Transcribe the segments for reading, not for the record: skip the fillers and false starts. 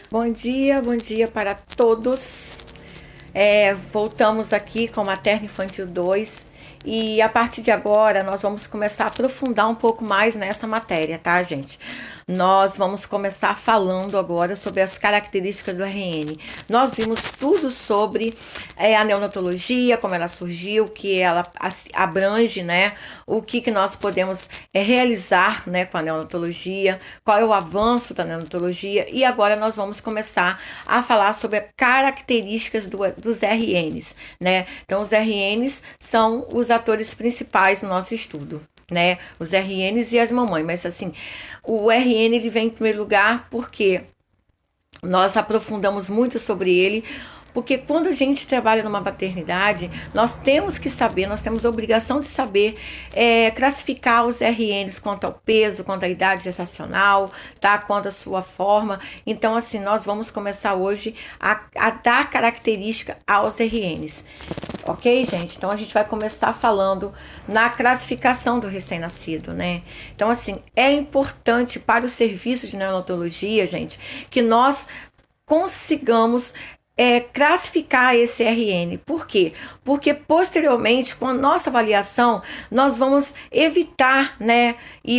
Bom dia para todos. Voltamos aqui com Materno Infantil 2 e a partir de agora nós vamos começar a aprofundar um pouco mais nessa matéria, tá, gente? Nós vamos começar falando agora sobre as características do RN. Nós vimos tudo sobre a neonatologia, como ela surgiu, que ela abrange, né? O que nós podemos realizar, né, com a neonatologia, qual é o avanço da neonatologia, e agora nós vamos começar a falar sobre as características dos RNs, né? Então, os RNs são os atores principais no nosso estudo, né? Os RNs e as mamães, mas assim, o RN ele vem em primeiro lugar porque nós aprofundamos muito sobre ele, porque quando a gente trabalha numa maternidade, nós temos que saber, nós temos a obrigação de saber classificar os RNs quanto ao peso, quanto à idade gestacional, tá? Quanto à sua forma. Então, assim, nós vamos começar hoje a dar característica aos RNs. Ok, gente? Então, a gente vai começar falando na classificação do recém-nascido, né? Então, assim, é importante para o serviço de neonatologia, gente, que nós consigamos classificar esse RN. Por quê? Porque posteriormente, com a nossa avaliação, nós vamos evitar, né?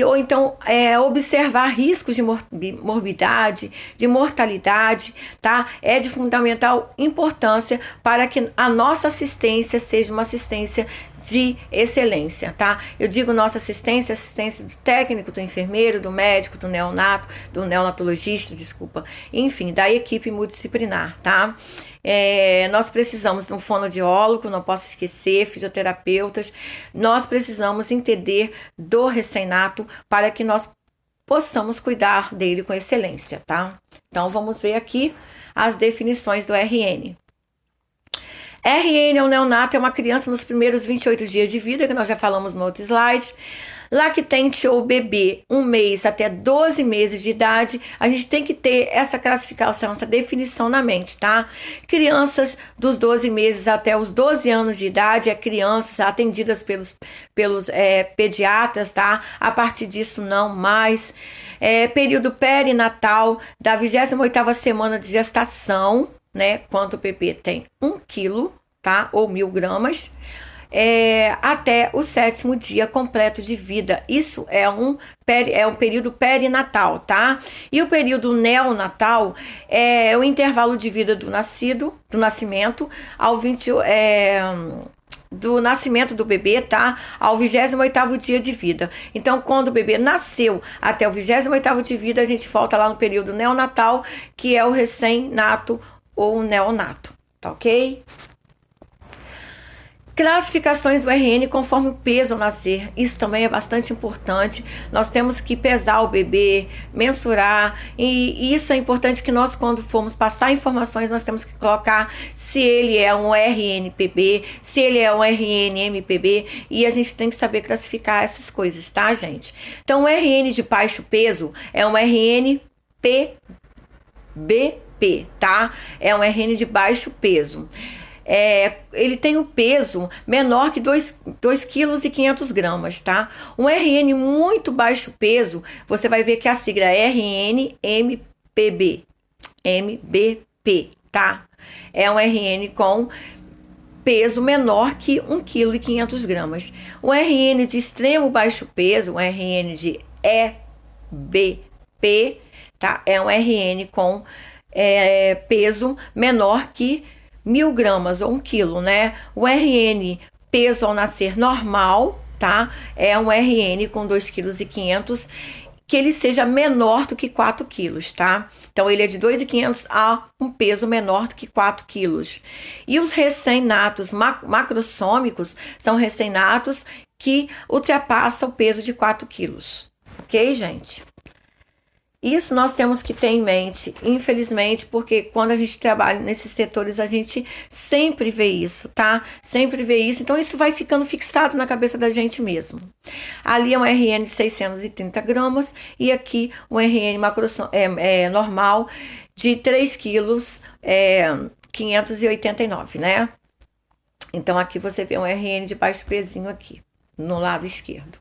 Ou então observar riscos de morbidade, de mortalidade, tá? É de fundamental importância para que a nossa assistência seja uma assistência de excelência, tá? Eu digo nossa assistência do técnico, do enfermeiro, do médico, do neonatologista, desculpa, enfim, da equipe multidisciplinar, tá? Nós precisamos de um fonoaudiólogo, não posso esquecer, fisioterapeutas, nós precisamos entender do recém-nato para que nós possamos cuidar dele com excelência, tá? Então, vamos ver aqui as definições do RN. RN é um neonato, é uma criança nos primeiros 28 dias de vida, que nós já falamos no outro slide. Lactente ou bebê, 1 mês até 12 meses de idade, a gente tem que ter essa classificação, essa definição na mente, tá? Crianças dos 12 meses até os 12 anos de idade, crianças atendidas pelos pediatras, tá? A partir disso, não mais. Período perinatal, da 28ª semana de gestação, né? Quando o bebê tem 1 quilo, tá? Ou 1.000 gramas. Até o 7º dia completo de vida. Isso é um período perinatal, tá? E o período neonatal é o intervalo de vida do nascimento ao do nascimento do bebê, tá? Ao 28º dia de vida. Então, quando o bebê nasceu até o 28º de vida, a gente volta lá no período neonatal, que é o recém-nato ou o neonato, tá ok? Classificações do RN conforme o peso ao nascer, isso também é bastante importante. Nós temos que pesar o bebê, mensurar, e isso é importante que nós, quando formos passar informações, nós temos que colocar se ele é um RNPB, se ele é um RNMPB, e a gente tem que saber classificar essas coisas, tá, gente? Então, o RN de baixo peso é um RNPBP, tá? É um RN de baixo peso. Ele tem um peso menor que 2,5 kg, tá? Um RN muito baixo peso, você vai ver que a sigla é RNMPB, MBP, tá? É um RN com peso menor que 1,5 kg. Um RN de extremo baixo peso, um RN de EBP, tá? É um RN com peso menor que 1.000 gramas ou 1 quilo, né? O RN peso ao nascer normal, tá? É um RN com 2,5 kg, que ele seja menor do que 4 quilos, tá? Então, ele é de 2,5 a um peso menor do que 4 quilos. E os recém-natos macrossômicos são recém-natos que ultrapassam o peso de 4 quilos. Ok, gente? Isso nós temos que ter em mente, infelizmente, porque quando a gente trabalha nesses setores, a gente sempre vê isso, tá? Sempre vê isso, então isso vai ficando fixado na cabeça da gente mesmo. Ali é um RN de 630 gramas e aqui um RN normal de 3 quilos, 589, né? Então aqui você vê um RN de baixo pezinho aqui, no lado esquerdo.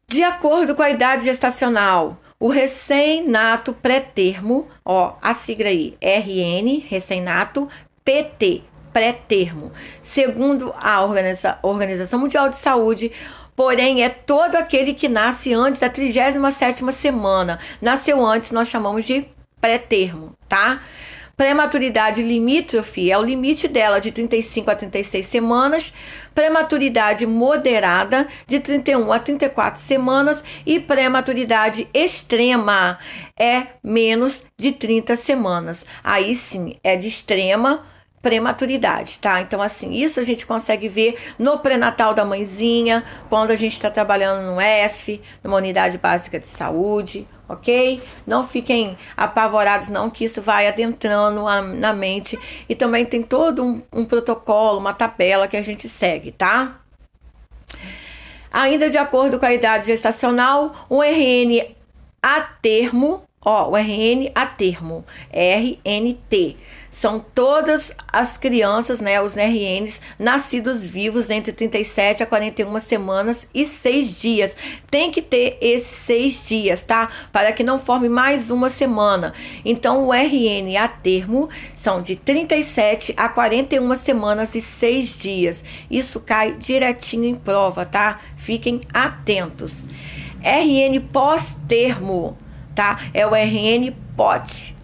De acordo com a idade gestacional, O recém-nato pré-termo, ó, a sigla aí, RN, recém-nato, PT, pré-termo. Segundo a Organização Mundial de Saúde, porém, é todo aquele que nasce antes da 37ª semana. Nasceu antes, nós chamamos de pré-termo, tá? Prematuridade limítrofe é o limite dela de 35 a 36 semanas, prematuridade moderada de 31 a 34 semanas e prematuridade extrema é menos de 30 semanas. Aí sim, é de extrema prematuridade, tá? Então, assim, isso a gente consegue ver no pré-natal da mãezinha, quando a gente está trabalhando no ESF, numa unidade básica de saúde, ok? Não fiquem apavorados não, que isso vai adentrando na mente, e também tem todo um protocolo, uma tabela que a gente segue, tá? Ainda de acordo com a idade gestacional, o RN a termo, ó, o RN a termo, RNT, são todas as crianças, né, os RNs, nascidos vivos entre 37 a 41 semanas e 6 dias. Tem que ter esses 6 dias, tá? Para que não forme mais uma semana. Então, o RN a termo são de 37 a 41 semanas e 6 dias. Isso cai direitinho em prova, tá? Fiquem atentos. RN pós-termo, tá? É o RN POT.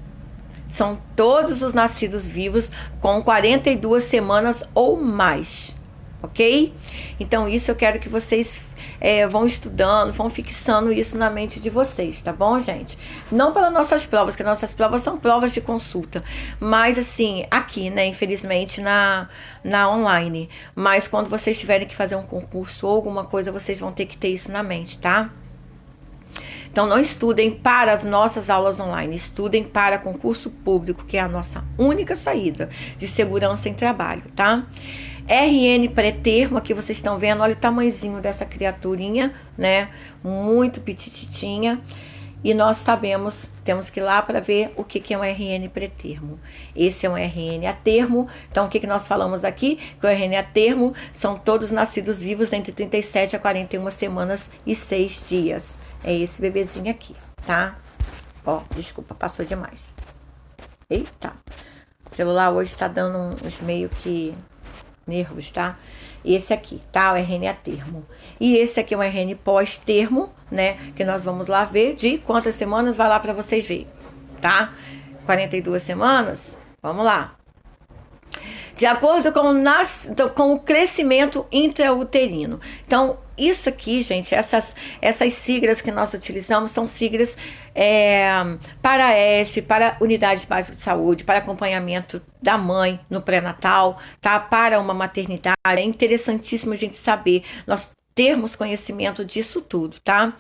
São todos os nascidos vivos com 42 semanas ou mais, ok? Então, isso eu quero que vocês vão estudando, vão fixando isso na mente de vocês, tá bom, gente? Não pelas nossas provas, que nossas provas são provas de consulta, mas assim, aqui, né, infelizmente, na online. Mas quando vocês tiverem que fazer um concurso ou alguma coisa, vocês vão ter que ter isso na mente, tá? Então, não estudem para as nossas aulas online, estudem para concurso público, que é a nossa única saída de segurança em trabalho, tá? RN pré-termo, aqui vocês estão vendo, olha o tamanhozinho dessa criaturinha, né? Muito petititinha. E nós sabemos, temos que ir lá para ver o que é um RN pré-termo. Esse é um RN a termo. Então, o que nós falamos aqui? Que o RN a termo são todos nascidos vivos entre 37 a 41 semanas e 6 dias. É esse bebezinho aqui, tá? Ó, desculpa, passou demais. Eita, o celular hoje tá dando uns meio que nervos, tá? Esse aqui, tá? O RN a termo. E esse aqui é um RN pós-termo, né? Que nós vamos lá ver de quantas semanas, vai lá para vocês verem, tá? 42 semanas? Vamos lá. De acordo com o crescimento intrauterino. Então, isso aqui, gente, essas siglas que nós utilizamos são siglas para a ESF, para unidades básicas de saúde, para acompanhamento da mãe no pré-natal, tá? Para uma maternidade. É interessantíssimo a gente saber, nós termos conhecimento disso tudo, tá?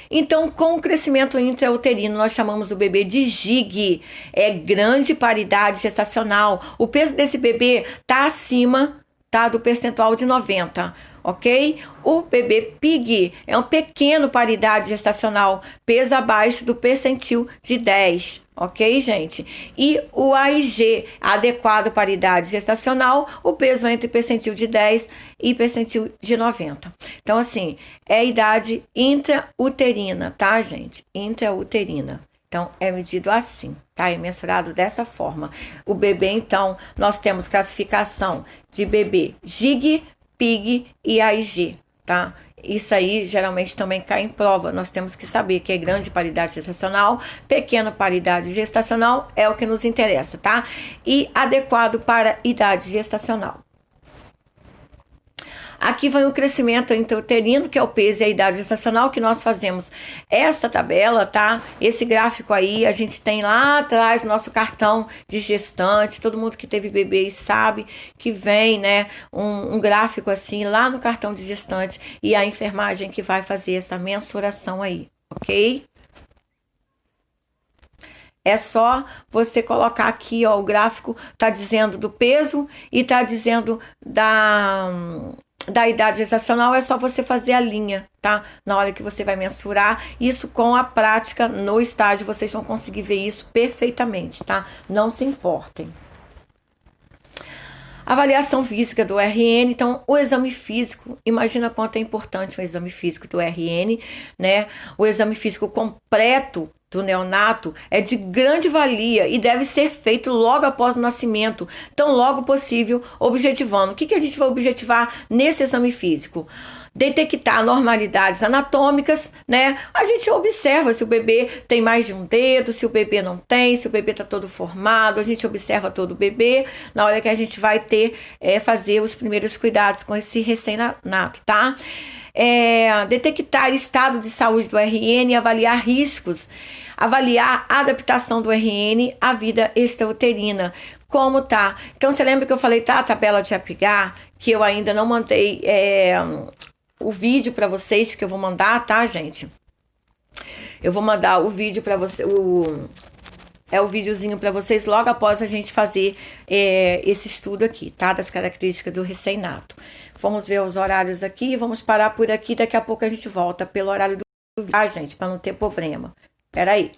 Então, com o crescimento intrauterino, nós chamamos o bebê de GIG, é grande paridade gestacional. O peso desse bebê tá acima, tá, do percentual de 90, ok? O bebê PIG é um pequeno paridade gestacional, peso abaixo do percentil de 10, ok, gente? E o AIG, adequado paridade gestacional, o peso entre percentil de 10 e percentil de 90. Então, assim, é a idade intrauterina, tá, gente? Intrauterina. Então, é medido assim, tá? É mensurado dessa forma. O bebê, então, nós temos classificação de bebê GIG, PIG e AIG, tá? Isso aí geralmente também cai em prova. Nós temos que saber que é grande paridade gestacional, pequena paridade gestacional é o que nos interessa, tá? E adequado para idade gestacional. Aqui vai o crescimento intrauterino, que é o peso e a idade gestacional, que nós fazemos essa tabela, tá? Esse gráfico aí, a gente tem lá atrás nosso cartão de gestante. Todo mundo que teve bebê sabe que vem, né, um gráfico assim lá no cartão de gestante, e a enfermagem que vai fazer essa mensuração aí, ok? É só você colocar aqui, ó, o gráfico tá dizendo do peso e tá dizendo da idade gestacional, é só você fazer a linha, tá? Na hora que você vai mensurar, isso com a prática no estágio, vocês vão conseguir ver isso perfeitamente, tá? Não se importem. Avaliação física do RN, então o exame físico, imagina quanto é importante o exame físico do RN, né? O exame físico completo do neonato é de grande valia e deve ser feito logo após o nascimento, tão logo possível, objetivando. O que a gente vai objetivar nesse exame físico? Detectar anormalidades anatômicas, né? A gente observa se o bebê tem mais de um dedo, se o bebê não tem, se o bebê está todo formado, a gente observa todo o bebê na hora que a gente vai fazer os primeiros cuidados com esse recém-nato, tá? Detectar estado de saúde do RN e avaliar riscos, avaliar a adaptação do RN à vida extrauterina, como tá. Então, você lembra que eu falei, tá, a tabela de Apgar, que eu ainda não mandei o vídeo para vocês, que eu vou mandar, tá, gente? Eu vou mandar o vídeo para você, o videozinho para vocês logo após a gente fazer esse estudo aqui, tá? Das características do recém-nato. Vamos ver os horários aqui, vamos parar por aqui, daqui a pouco a gente volta pelo horário do vídeo, tá, gente? Para não ter problema. Peraí.